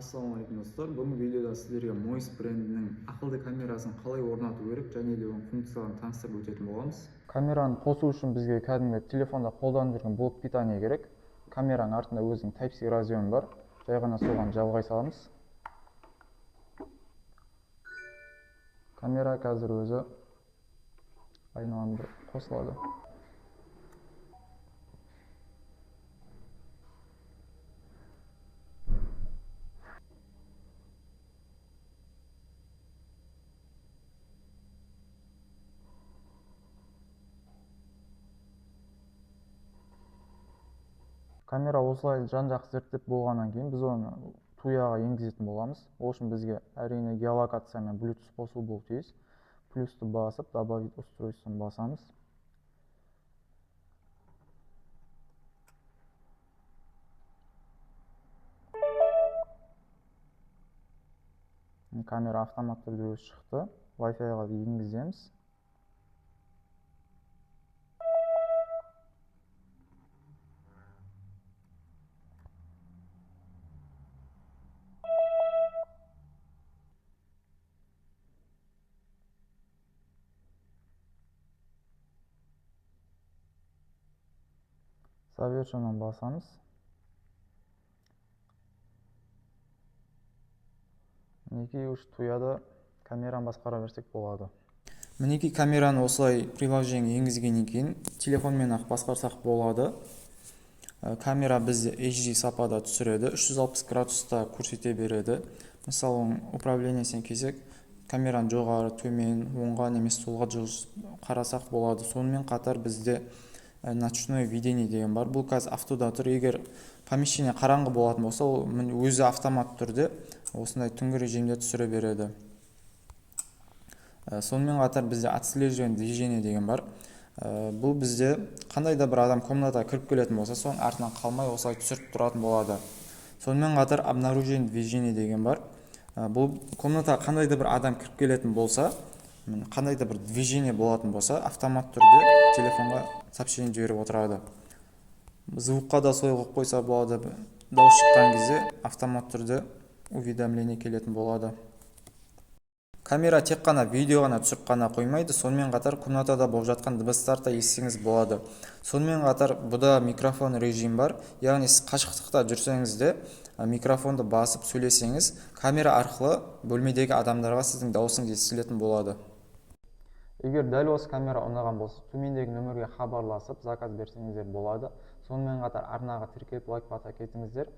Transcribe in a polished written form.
Ассалаумағалейкум достар. Бүгінгі видеода сіздерге Moist брендінің ақылды камерасын қалай орнату керек және де оның функцияларын таныстырып өтетін боламыз. Камераны қосу үшін бізге кәдімгі телефонда қолданып жүрген блок питание керек. Камераның артында өзінің Type-C разъемы бар. Жай ғана соған жалғай саламыз. Камера қазір өзі айналамда қосылады. Камера осылай жан-жақты зерттеп болғаннан кейін біз оны туяға енгізетін боламыз. Ол үшін бізге әрине геолокация мен Bluetooth қосу болуы тиіс. Плюсты басып, добавить устройствоны басамыз. Камера автомат түрде өзі шықты. Wi-Fi-ға енгіземіз. Совершенно басамыз. Мінекей үш туяда камераны басқара берсек болады. Мінекей камераны осылай приложение енгізгеннен кейін телефонмен ақ басқарсақ болады. Камера бізде HD сапада түсіреді, 360 градуста көрсете береді. Мысалы, управлениесіне келсек, камераны жоғары, төмен, оңға немесе солға қарасақ болады. Сонымен қатар бізде ночное видение деген бар. Бұл қазір автода тұр. Егер помещение қараңғы болатын болса, ол өзі автомат түрде осындай түнгі режимде түсіре береді. Сонымен қатар бізде отслеживание движение деген бар. Бұл бізде қандай да бір адам комнатаға кіріп келетін болса, соның артынан қалмай осылай түсіріп тұратын болады. Сонымен қатар обнаружение движение деген бар. Бұл комнатаға қандай да бір адам кіріп келетін болса, қандай да бір движение болатын болса, автомат түрде телефонға сообщение жіберіп отырады. Звукқа да солай қойып қойса болады. Дауыс шыққан кезде автомат түрде уведомление келетін болады. Камера тек қана видео ғана түсіріп қана қоймайды, сонымен қатар комнатада болып жатқан дыбыстарды естісеңіз болады. Сонымен қатар бұда микрофон режим бар. Яғни сіз қашықтықта жүрсеңіз де микрофонды басып сөйлесеңіз, камера арқылы бөлмедегі адамдарға сіздің дауысыңыз естілетін болады. Егер дәл осы камера ұнаған болса, төмендегі нөмірге хабарласып, заказ берсеңіздер болады. Сонымен қатар арнаға тіркеліп лайк бата кетіңіздер.